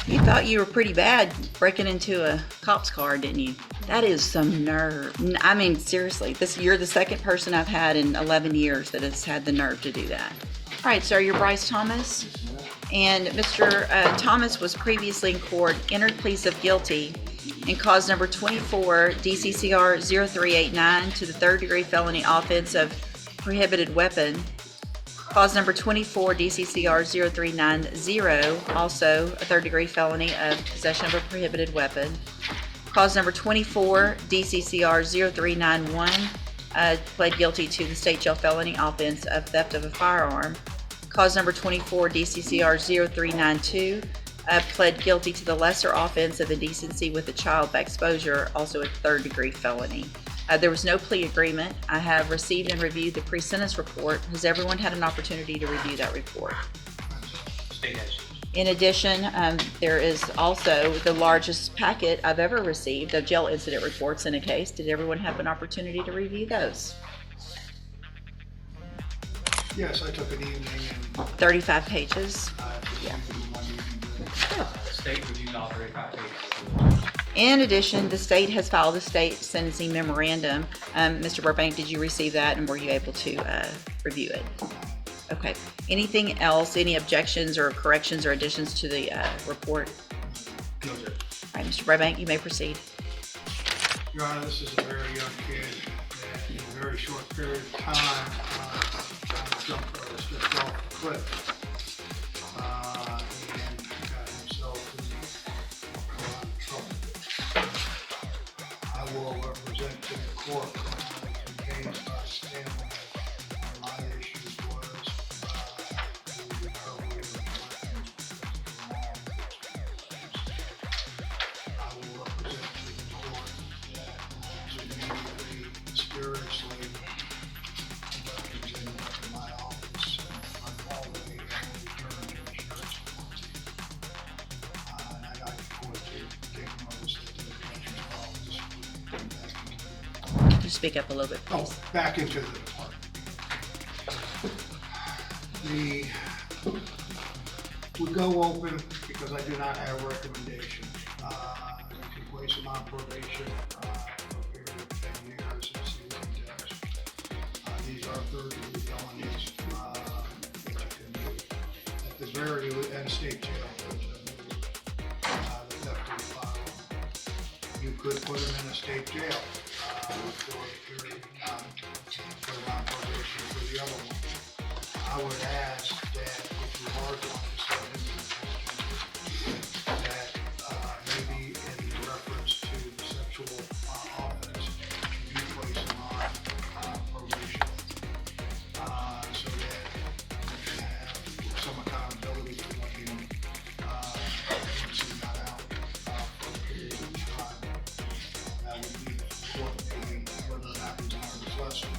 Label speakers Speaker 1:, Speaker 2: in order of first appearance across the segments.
Speaker 1: You thought you were pretty bad breaking into a cop's car, didn't you? That is some nerve. I mean, seriously, you're the second person I've had in 11 years that has had the nerve to do that. All right, sir, you're Bryce Thomas. And Mr. Thomas was previously in court, entered pleas of guilty in cause number 24, DCCR 0389 to the third-degree felony offense of prohibited weapon. Cause number 24, DCCR 0390, also a third-degree felony of possession of a prohibited weapon. Cause number 24, DCCR 0391, pled guilty to the state jail felony offense of theft of a firearm. Cause number 24, DCCR 0392, pled guilty to the lesser offense of indecency with a child by exposure, also a third-degree felony. There was no plea agreement. I have received and reviewed the pre-sentence report. Has everyone had an opportunity to review that report? In addition, there is also the largest packet I've ever received of jail incident reports in a case. Did everyone have an opportunity to review those?
Speaker 2: Yes, I took an evening and
Speaker 1: 35 pages. Yeah.
Speaker 3: State reviewed all 35 pages.
Speaker 1: In addition, the state has filed a state sentencing memorandum. Mr. Burbank, did you receive that and were you able to review it? Okay. Anything else, any objections or corrections or additions to the report?
Speaker 2: no, sir.
Speaker 1: All right, Mr. Burbank, you may proceed.
Speaker 2: Your Honor, this is a very young kid that in a very short period of time jumped off the cliff and got himself in a lot of trouble. I will represent to the court in case I stand on my issues was the recovery of weapons I will represent to the court that to immediately, mysteriously, weapons in my office on hallway and returned to insurance policy. And I got the court to take notice that the commissioner's office would come back into
Speaker 1: Could you speak up a little bit, please?
Speaker 2: back into the department. We go open because I do not have a recommendation. You can place him on probation for a period of 10 years and see what he does. These are third-degree felonies that you can do. At the very end, state jail, the theft of the firearm. You could put him in a state jail for a period of time, put him on probation for the other one. I would ask that if you are going to send him to that maybe in reference to the sexual offense, you place him on probation so that you have some accountability to him once he's not out for a period of time. That would be the court meeting whether or not he's learned his lesson.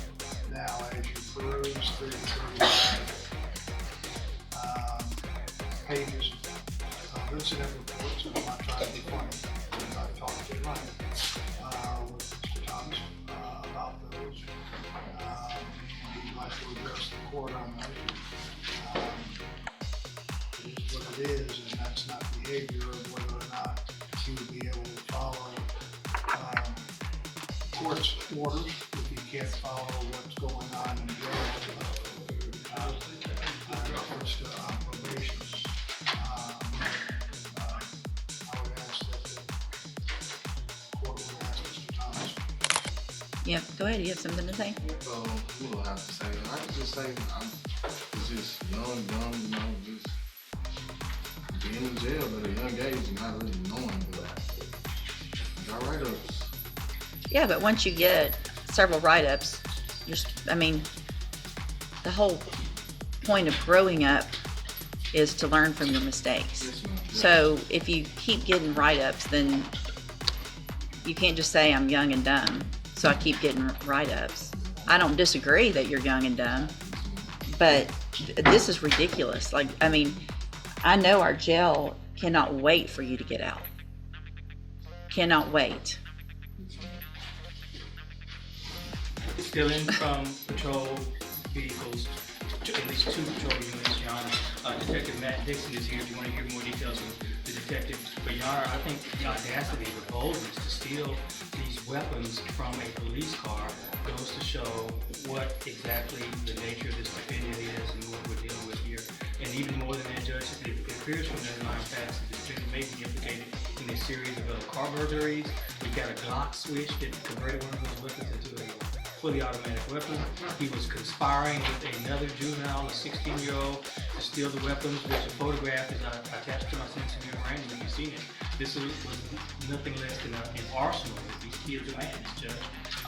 Speaker 2: Now, as you peruse through the 35 pages of incident reports, and I'm not trying to be funny, because I've talked to Ryan with Mr. Thomas about those. He'd like to address the court on that. It is what it is, and that's not behavior of whether or not he would be able to follow court's orders if he can't follow what's going on in jail. Reference to probation. I would ask that the court would ask Mr. Thomas.
Speaker 1: Yeah, go ahead. You have something to say?
Speaker 4: You don't have to say. I can just say I'm just young, just being in jail at a young age and not really knowing that. Got write-ups.
Speaker 1: Yeah, but once you get several write-ups, the whole point of growing up is to learn from your mistakes.
Speaker 4: Yes, ma'am.
Speaker 1: So if you keep getting write-ups, then you can't just say I'm young and dumb, so I keep getting write-ups. I don't disagree that you're young and dumb, but this is ridiculous. I know our jail cannot wait for you to get out. Cannot wait.
Speaker 3: Stealing from patrol vehicles at least 2 patrol units, Your Honor. Detective Matt Dixon is here if you want to hear more details of the detective. But Your Honor, I think the audacity, the boldness to steal these weapons from a police car goes to show what exactly the nature of this defendant is and what we're dealing with here. And even more than that, Judge, it appears from the underlying facts that the defendant may be implicated in a series of other car burglaries. We've got a Glock switch that converted one of those weapons into a fully automatic weapon. He was conspiring with another juvenile, a 16-year-old, to steal the weapons, which the photograph is attached to my sentencing memorandum if you've seen it. This was nothing less than an arsenal that these kids amassed, Judge.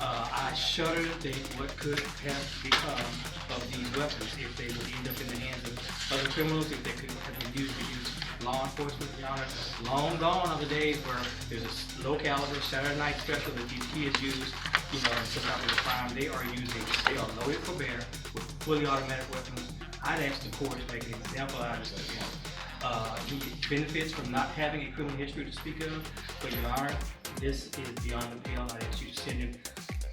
Speaker 3: I shudder to think what could have become of these weapons if they would end up in the hands of other criminals, if they could have been used to use law enforcement. Your Honor, long gone are the days where there's a low caliber Saturday night special that these kids use, in some type of crime. They are loaded for bear with fully automatic weapons. I'd ask the court to make an example out of this. He benefits from not having a criminal history to speak of, but Your Honor, this is beyond the pale. I'd ask you to send him,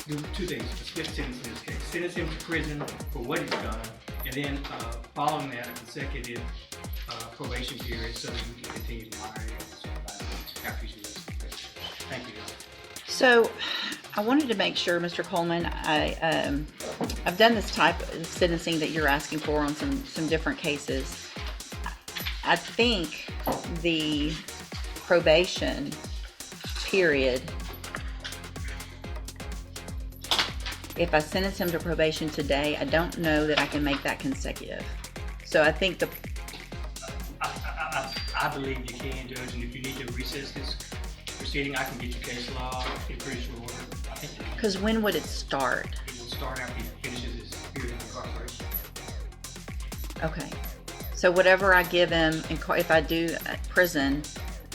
Speaker 3: do 2 things, a split sentence in this case. Sentence him to prison for what he's done, and then following that, a consecutive probation period so that we can continue to monitor him after he's released. Thank you, Your Honor.
Speaker 1: So I wanted to make sure, Mr. Coleman, I've done this type of sentencing that you're asking for on some different cases. I think the probation period, if I sentence him to probation today, I don't know that I can make that consecutive. So I think
Speaker 3: I believe you can, Judge, and if you need to recess this proceeding, I can get you case law in pretty short order. I think
Speaker 1: because when would it start?
Speaker 3: it will start after he finishes his period of incarceration.
Speaker 1: Okay. So whatever I give him, if I do prison,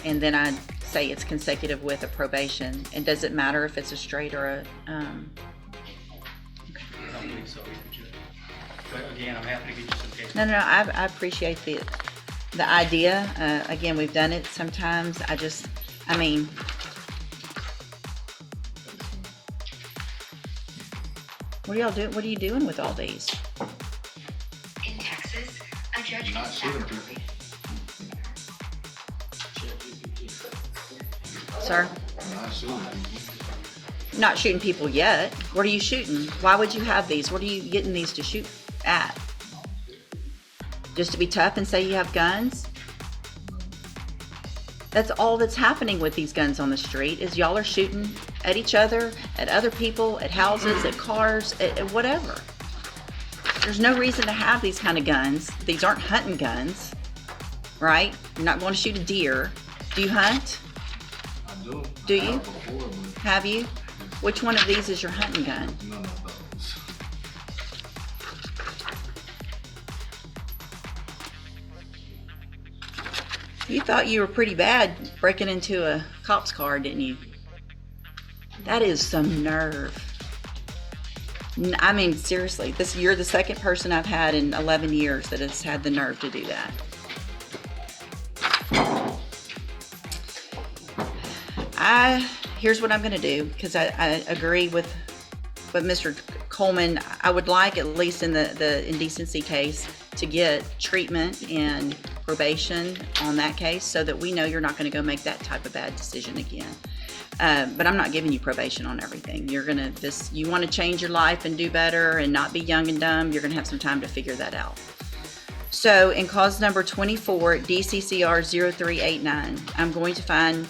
Speaker 1: and then I say it's consecutive with a probation, and does it matter if it's a straight or a? Okay.
Speaker 3: I don't believe so either, Judge. But again, I'm happy to get you some case law.
Speaker 1: No. I appreciate the idea. Again, we've done it sometimes. I mean, what are y'all doing? What are you doing with all these?
Speaker 5: In Texas, a judge
Speaker 4: Not
Speaker 5: can
Speaker 4: shooting
Speaker 5: sever
Speaker 4: people.
Speaker 1: Sir?
Speaker 4: Not shooting people.
Speaker 1: Not shooting people yet. What are you shooting? Why would you have these? What are you getting these to shoot at? Just to be tough and say you have guns? That's all that's happening with these guns on the street is y'all are shooting at each other, at other people, at houses, at cars, at whatever. There's no reason to have these kind of guns. These aren't hunting guns, right? You're not going to shoot a deer. Do you hunt?
Speaker 4: I do.
Speaker 1: Do
Speaker 4: I
Speaker 1: you?
Speaker 4: have before, but
Speaker 1: Have you? Which one of these is your hunting gun?
Speaker 4: none of those.
Speaker 1: You thought you were pretty bad breaking into a cop's car, didn't you? That is some nerve. I mean, seriously, you're the second person I've had in 11 years that has had the nerve to do that. Here's what I'm going to do, because I agree with Mr. Coleman. I would like, at least in the indecency case, to get treatment and probation on that case so that we know you're not going to go make that type of bad decision again. But I'm not giving you probation on everything. You want to change your life and do better and not be young and dumb, you're going to have some time to figure that out. So in cause number 24, DCCR 0389, I'm going to find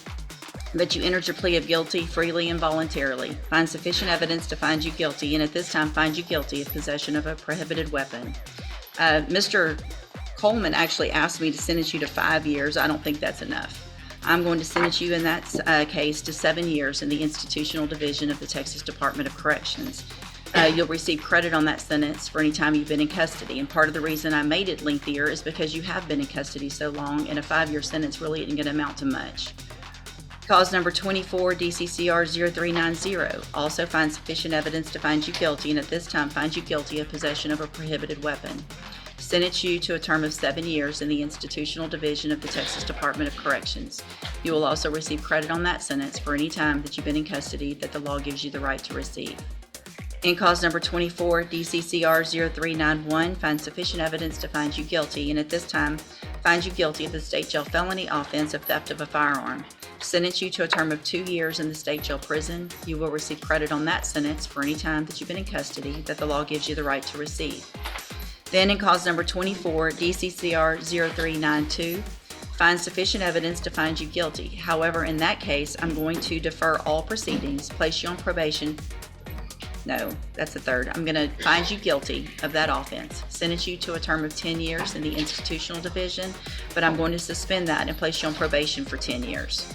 Speaker 1: that you entered your plea of guilty freely and voluntarily, find sufficient evidence to find you guilty, and at this time find you guilty of possession of a prohibited weapon. Mr. Coleman actually asked me to sentence you to 5 years. I don't think that's enough. I'm going to sentence you in that case to 7 years in the Institutional Division of the Texas Department of Corrections. You'll receive credit on that sentence for any time you've been in custody. And part of the reason I made it lengthier is because you have been in custody so long, and a 5-year sentence really isn't going to amount to much. Cause number 24, DCCR 0390, also find sufficient evidence to find you guilty, and at this time find you guilty of possession of a prohibited weapon. Sentence you to a term of 7 years in the Institutional Division of the Texas Department of Corrections. You will also receive credit on that sentence for any time that you've been in custody that the law gives you the right to receive. In cause number 24, DCCR 0391, finds sufficient evidence to find you guilty, and at this time, finds you guilty of the state jail felony offense of theft of a firearm. Sentence you to a term of 2 years in the state jail prison. You will receive credit on that sentence for any time that you've been in custody that the law gives you the right to receive. Then in cause number 24, DCCR 0392, finds sufficient evidence to find you guilty. However, in that case, I'm going to defer all proceedings, place you on probation. No, that's the third. I'm going to find you guilty of that offense, sentence you to a term of 10 years in the institutional division, but I'm going to suspend that and place you on probation for 10 years.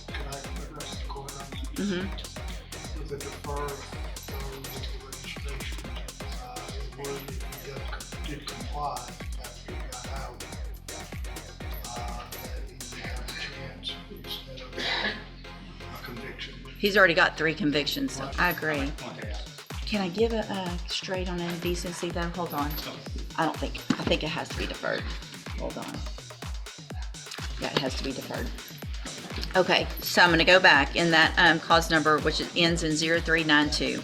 Speaker 2: Can I address the court on that?
Speaker 1: Mm-hmm.
Speaker 2: With the deferred registration, it would, if he did comply after he got out, that he would have a chance instead of a conviction.
Speaker 1: He's already got 3 convictions, so I agree.
Speaker 3: Point that out.
Speaker 1: Can I give a straight on indecency though? Hold on. I think it has to be deferred. Hold on. Yeah, it has to be deferred. Okay, so I'm going to go back in that cause number, which ends in 0392.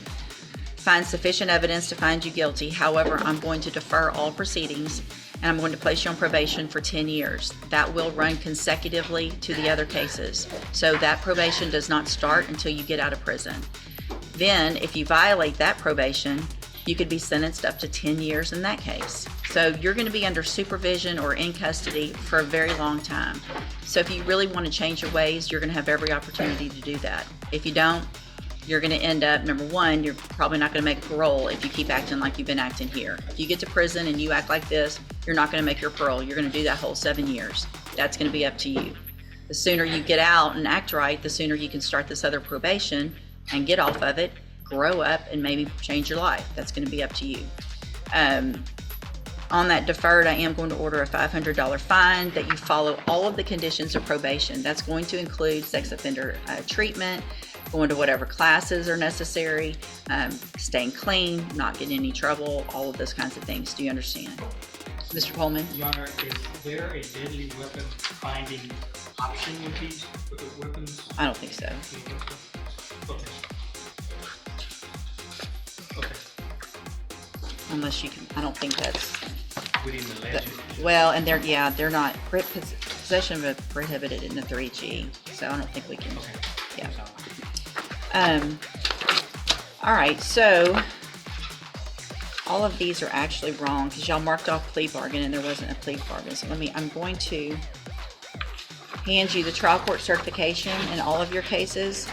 Speaker 1: Find sufficient evidence to find you guilty. However, I'm going to defer all proceedings and I'm going to place you on probation for 10 years. That will run consecutively to the other cases. So that probation does not start until you get out of prison. Then, if you violate that probation, you could be sentenced up to 10 years in that case. So you're going to be under supervision or in custody for a very long time. So if you really want to change your ways, you're going to have every opportunity to do that. If you don't, you're going to end up, number one, you're probably not going to make parole if you keep acting like you've been acting here. If you get to prison and you act like this, you're not going to make your parole. You're going to do that whole 7 years. That's going to be up to you. The sooner you get out and act right, the sooner you can start this other probation and get off of it, grow up, and maybe change your life. That's going to be up to you. On that deferred, I am going to order a $500 fine that you follow all of the conditions of probation. That's going to include sex offender treatment, going to whatever classes are necessary, staying clean, not getting in any trouble, all of those kinds of things. Do you understand? Mr. Coleman?
Speaker 3: Your Honor, is there a deadly weapon finding option with these weapons?
Speaker 1: I don't think so.
Speaker 3: Okay. Okay.
Speaker 1: Unless you can, I don't think that's,
Speaker 3: Within the legend.
Speaker 1: well, and they're not, possession of prohibited in the 3G, so I don't think we can,
Speaker 3: Okay.
Speaker 1: yeah.
Speaker 3: That's all.
Speaker 1: All right, so all of these are actually wrong because y'all marked off plea bargain and there wasn't a plea bargain. So I'm going to hand you the trial court certification in all of your cases.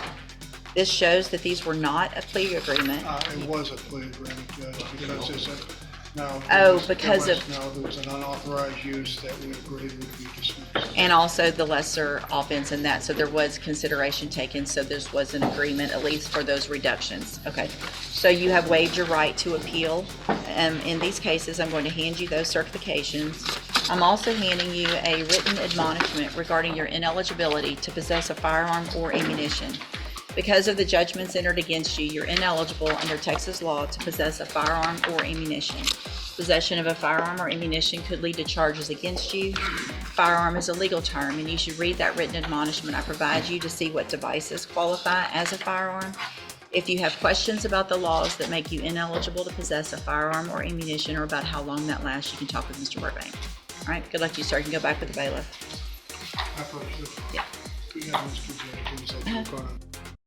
Speaker 1: This shows that these were not a plea agreement.
Speaker 2: It was a plea agreement, Judge, because it's a, no.
Speaker 1: Oh,
Speaker 2: there was an unauthorized use that we agreed would be dismissed.
Speaker 1: And also the lesser offense in that, so there was consideration taken, so this was an agreement, at least for those reductions. Okay, so you have waived your right to appeal. In these cases, I'm going to hand you those certifications. I'm also handing you a written admonishment regarding your ineligibility to possess a firearm or ammunition. Because of the judgments entered against you, you're ineligible under Texas law to possess a firearm or ammunition. Possession of a firearm or ammunition could lead to charges against you. Firearm is a legal term, and you should read that written admonishment I provide you to see what devices qualify as a firearm. If you have questions about the laws that make you ineligible to possess a firearm or ammunition, or about how long that lasts, you can talk with Mr. Burbank. All right, good luck to you, sir. You can go back with the bailiff.
Speaker 2: I thought,
Speaker 1: Yeah.
Speaker 2: you know, Mr. Jenkins, that you're gonna